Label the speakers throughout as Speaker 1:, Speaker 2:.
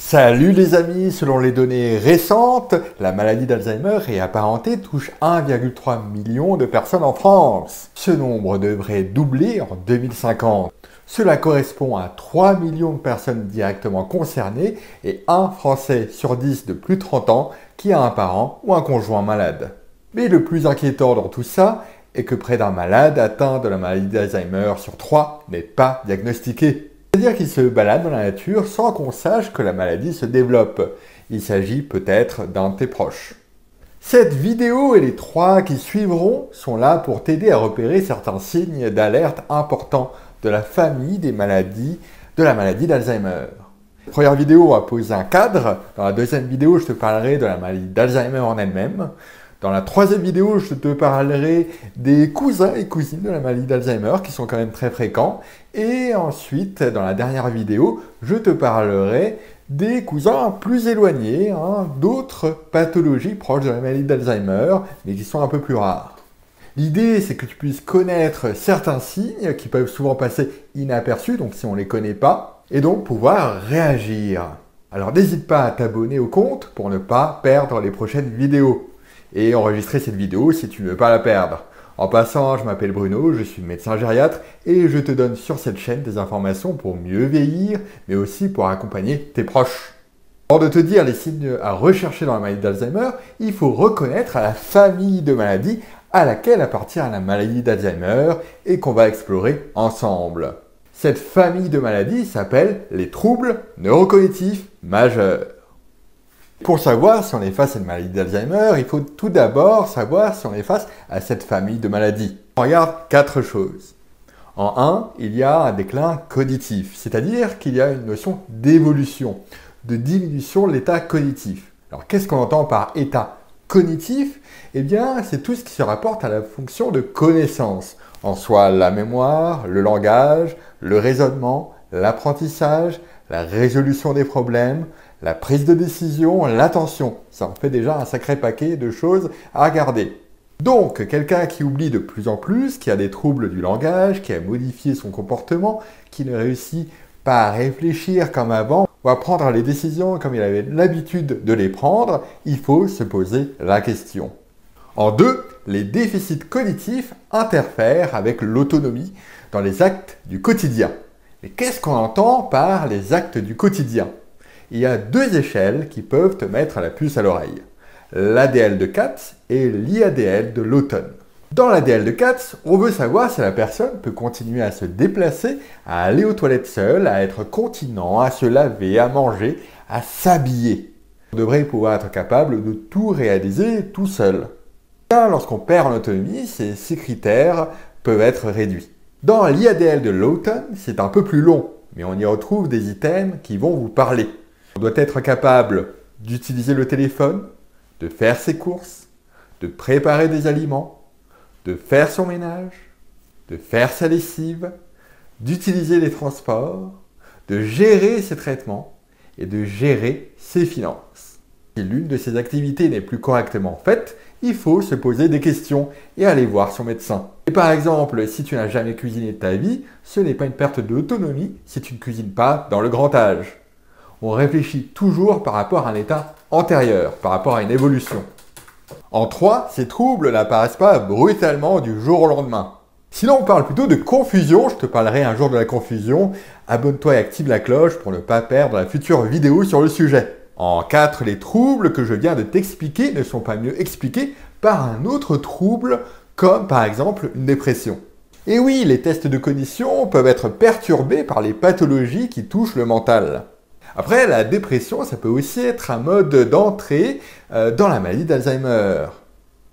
Speaker 1: Salut les amis, selon les données récentes, la maladie d'Alzheimer et apparentée touche 1,3 million de personnes en France. Ce nombre devrait doubler en 2050. Cela correspond à 3 millions de personnes directement concernées et un Français sur 10 de plus de 30 ans qui a un parent ou un conjoint malade. Mais le plus inquiétant dans tout ça est que près d'un malade atteint de la maladie d'Alzheimer sur 3 n'est pas diagnostiqué. C'est-à-dire qu'il se balade dans la nature sans qu'on sache que la maladie se développe. Il s'agit peut-être d'un de tes proches. Cette vidéo et les 3 qui suivront sont là pour t'aider à repérer certains signes d'alerte importants de la famille des maladies, de la maladie d'Alzheimer. La première vidéo va poser un cadre. Dans la deuxième vidéo, je te parlerai de la maladie d'Alzheimer en elle-même. Dans la troisième vidéo, je te parlerai des cousins et cousines de la maladie d'Alzheimer qui sont quand même très fréquents. Et ensuite, dans la dernière vidéo, je te parlerai des cousins plus éloignés, d'autres pathologies proches de la maladie d'Alzheimer, mais qui sont un peu plus rares. L'idée, c'est que tu puisses connaître certains signes qui peuvent souvent passer inaperçus, donc si on ne les connaît pas, et donc pouvoir réagir. Alors n'hésite pas à t'abonner au compte pour ne pas perdre les prochaines vidéos. Et enregistrer cette vidéo si tu ne veux pas la perdre. En passant, je m'appelle Bruno, je suis médecin gériatre et je te donne sur cette chaîne des informations pour mieux vieillir, mais aussi pour accompagner tes proches. Avant de te dire les signes à rechercher dans la maladie d'Alzheimer, il faut reconnaître la famille de maladies à laquelle appartient la maladie d'Alzheimer et qu'on va explorer ensemble. Cette famille de maladies s'appelle les troubles neurocognitifs majeurs. Pour savoir si on est face à une maladie d'Alzheimer, il faut tout d'abord savoir si on est face à cette famille de maladies. On regarde 4 choses. En 1, il y a un déclin cognitif, c'est-à-dire qu'il y a une notion d'évolution, de diminution de l'état cognitif. Alors qu'est-ce qu'on entend par état cognitif? Eh bien, c'est tout ce qui se rapporte à la fonction de connaissance, en soit la mémoire, le langage, le raisonnement, l'apprentissage, la résolution des problèmes, la prise de décision, l'attention. Ça en fait déjà un sacré paquet de choses à regarder. Donc, quelqu'un qui oublie de plus en plus, qui a des troubles du langage, qui a modifié son comportement, qui ne réussit pas à réfléchir comme avant, ou à prendre les décisions comme il avait l'habitude de les prendre, il faut se poser la question. En 2, les déficits cognitifs interfèrent avec l'autonomie dans les actes du quotidien. Et qu'est-ce qu'on entend par les actes du quotidien? Il y a 2 échelles qui peuvent te mettre la puce à l'oreille. L'ADL de Katz et l'IADL de Lawton. Dans l'ADL de Katz, on veut savoir si la personne peut continuer à se déplacer, à aller aux toilettes seule, à être continent, à se laver, à manger, à s'habiller. On devrait pouvoir être capable de tout réaliser tout seul. Lorsqu'on perd en autonomie, ces 6 critères peuvent être réduits. Dans l'IADL de Lawton, c'est un peu plus long, mais on y retrouve des items qui vont vous parler. On doit être capable d'utiliser le téléphone, de faire ses courses, de préparer des aliments, de faire son ménage, de faire sa lessive, d'utiliser les transports, de gérer ses traitements et de gérer ses finances. Si l'une de ces activités n'est plus correctement faite, il faut se poser des questions et aller voir son médecin. Et par exemple, si tu n'as jamais cuisiné de ta vie, ce n'est pas une perte d'autonomie si tu ne cuisines pas dans le grand âge. On réfléchit toujours par rapport à un état antérieur, par rapport à une évolution. En 3, ces troubles n'apparaissent pas brutalement du jour au lendemain. Sinon, on parle plutôt de confusion. Je te parlerai un jour de la confusion. Abonne-toi et active la cloche pour ne pas perdre la future vidéo sur le sujet. En 4, les troubles que je viens de t'expliquer ne sont pas mieux expliqués par un autre trouble, comme par exemple une dépression. Et oui, les tests de cognition peuvent être perturbés par les pathologies qui touchent le mental. Après, la dépression, ça peut aussi être un mode d'entrée dans la maladie d'Alzheimer.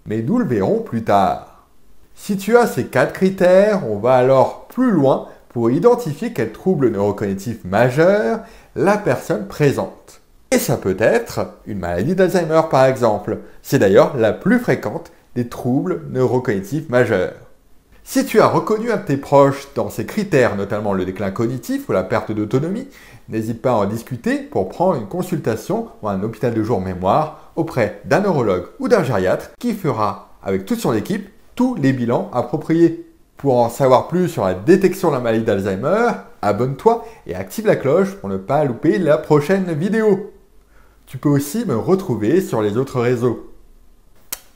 Speaker 1: Mais nous le verrons plus tard. Si tu as ces 4 critères, on va alors plus loin pour identifier quel trouble neurocognitif majeur la personne présente. Et ça peut être une maladie d'Alzheimer par exemple. C'est d'ailleurs la plus fréquente des troubles neurocognitifs majeurs. Si tu as reconnu un de tes proches dans ces critères, notamment le déclin cognitif ou la perte d'autonomie, n'hésite pas à en discuter pour prendre une consultation ou un hôpital de jour mémoire auprès d'un neurologue ou d'un gériatre qui fera, avec toute son équipe, tous les bilans appropriés. Pour en savoir plus sur la détection de la maladie d'Alzheimer, abonne-toi et active la cloche pour ne pas louper la prochaine vidéo. Tu peux aussi me retrouver sur les autres réseaux.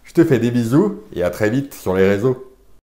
Speaker 1: Je te fais des bisous et à très vite sur les réseaux.